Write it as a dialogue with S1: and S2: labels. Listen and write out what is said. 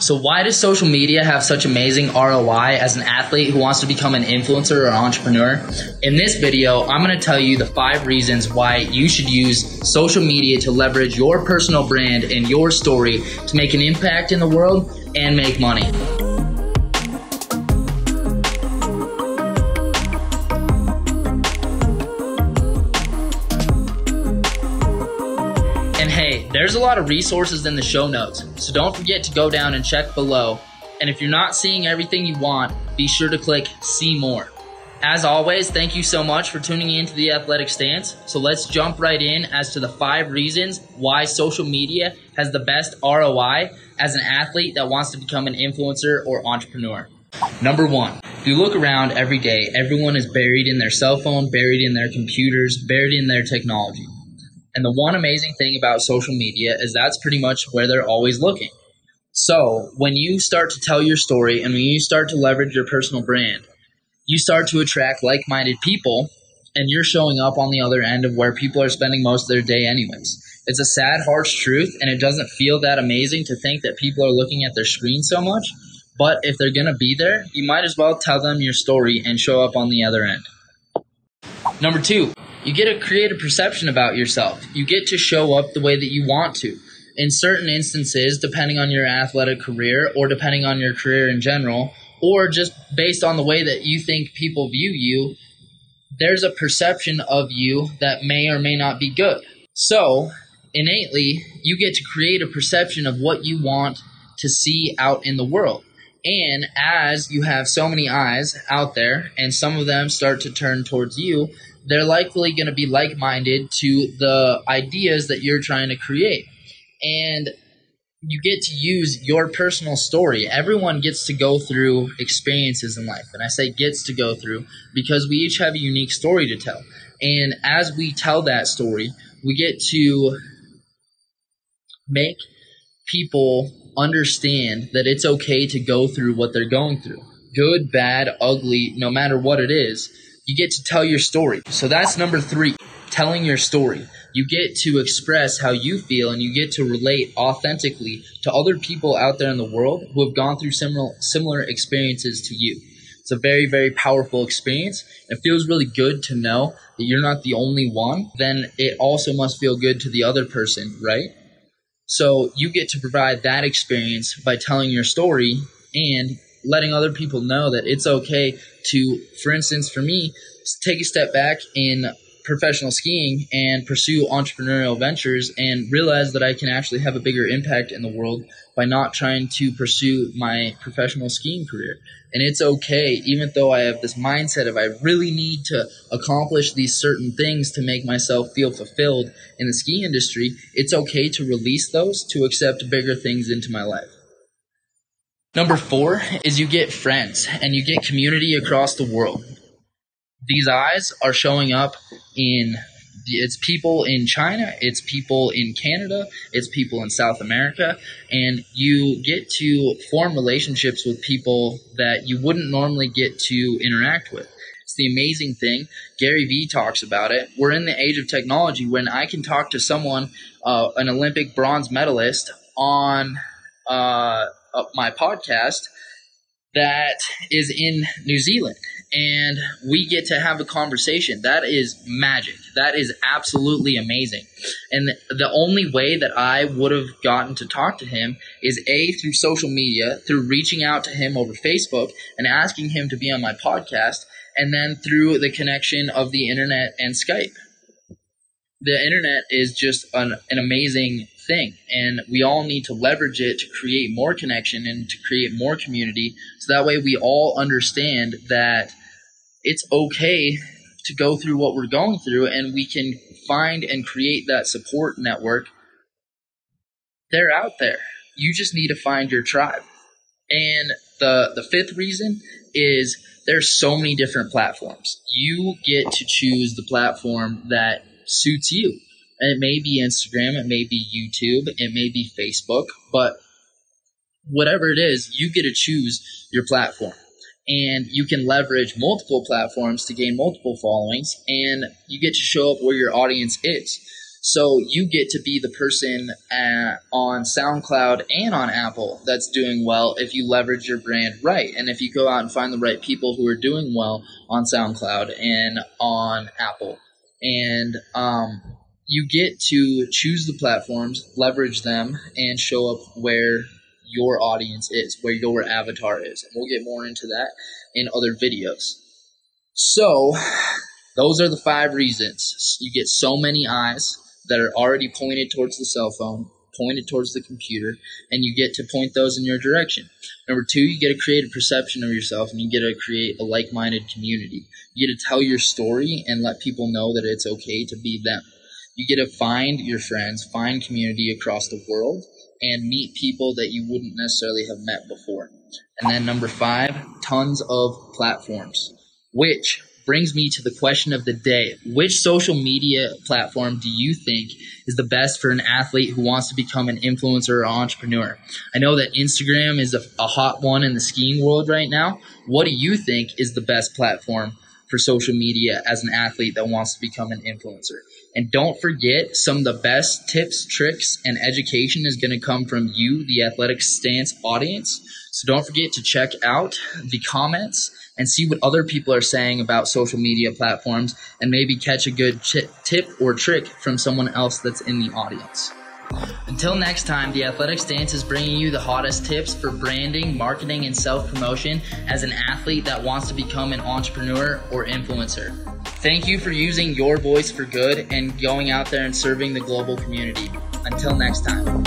S1: So why does social media have such amazing ROI as an athlete who wants to become an influencer or entrepreneur? In this video, I'm going to tell you the 5 reasons why you should use social media to leverage your personal brand and your story to make an impact in the world and make money. And hey, there's a lot of resources in the show notes, so don't forget to go down and check below. And if you're not seeing everything you want, be sure to click see more. As always, thank you so much for tuning in to The Athletic Stance. So let's jump right in as to the 5 reasons why social media has the best ROI as an athlete that wants to become an influencer or entrepreneur. Number 1, if you look around every day, everyone is buried in their cell phone, buried in their computers, buried in their technology. And the one amazing thing about social media is that's pretty much where they're always looking. So when you start to tell your story and when you start to leverage your personal brand, you start to attract like-minded people, and you're showing up on the other end of where people are spending most of their day anyways. It's a sad, harsh truth, and it doesn't feel that amazing to think that people are looking at their screen so much. But if they're going to be there, you might as well tell them your story and show up on the other end. Number 2. You get to create a perception about yourself. You get to show up the way that you want to. In certain instances, depending on your athletic career or depending on your career in general, or just based on the way that you think people view you, there's a perception of you that may or may not be good. So, innately, you get to create a perception of what you want to see out in the world. And as you have so many eyes out there, and some of them start to turn towards you, they're likely going to be like-minded to the ideas that you're trying to create. And you get to use your personal story. Everyone gets to go through experiences in life. And I say gets to go through because we each have a unique story to tell. And as we tell that story, we get to make people understand that it's okay to go through what they're going through. Good, bad, ugly, no matter what it is, you get to tell your story. So that's number 3, telling your story. You get to express how you feel and you get to relate authentically to other people out there in the world who have gone through similar experiences to you. It's a very, very powerful experience. It feels really good to know that you're not the only one. Then it also must feel good to the other person, right? So you get to provide that experience by telling your story and letting other people know that it's okay to, for instance, for me, take a step back in professional skiing and pursue entrepreneurial ventures and realize that I can actually have a bigger impact in the world by not trying to pursue my professional skiing career. And it's okay, even though I have this mindset of I really need to accomplish these certain things to make myself feel fulfilled in the ski industry, it's okay to release those to accept bigger things into my life. Number 4 is you get friends and you get community across the world. These eyes are showing up it's people in China, it's people in Canada, it's people in South America, and you get to form relationships with people that you wouldn't normally get to interact with. It's the amazing thing. Gary Vee talks about it. We're in the age of technology when I can talk to someone, an Olympic bronze medalist, on my podcast that is in New Zealand. And we get to have a conversation. That is magic. That is absolutely amazing. And the only way that I would have gotten to talk to him is through social media, through reaching out to him over Facebook and asking him to be on my podcast, and then through the connection of the internet and Skype. The internet is just an amazing thing, and we all need to leverage it to create more connection and to create more community, so that way we all understand that it's okay to go through what we're going through, and we can find and create that support network. They're out there. You just need to find your tribe. And the 5th reason is there's so many different platforms. You get to choose the platform that suits you. And it may be Instagram, it may be YouTube, it may be Facebook, but whatever it is, you get to choose your platform. And you can leverage multiple platforms to gain multiple followings, and you get to show up where your audience is. So you get to be the person on SoundCloud and on Apple that's doing well if you leverage your brand right. And if you go out and find the right people who are doing well on SoundCloud and on Apple. And you get to choose the platforms, leverage them, and show up where your audience is, where your avatar is. And we'll get more into that in other videos. So those are the 5 reasons. You get so many eyes that are already pointed towards the cell phone, pointed towards the computer, and you get to point those in your direction. Number 2, you get to create a perception of yourself, and you get to create a like-minded community. You get to tell your story and let people know that it's okay to be them. You get to find your friends, find community across the world, and meet people that you wouldn't necessarily have met before. And then number 5, tons of platforms, which brings me to the question of the day. Which social media platform do you think is the best for an athlete who wants to become an influencer or entrepreneur? I know that Instagram is a hot one in the skiing world right now. What do you think is the best platform for social media as an athlete that wants to become an influencer? And don't forget, some of the best tips, tricks, and education is going to come from you, the Athletic Stance audience. So don't forget to check out the comments and see what other people are saying about social media platforms, and maybe catch a good tip or trick from someone else that's in the audience. Until next time, the Athletic Stance is bringing you the hottest tips for branding, marketing, and self-promotion as an athlete that wants to become an entrepreneur or influencer. Thank you for using your voice for good and going out there and serving the global community. Until next time.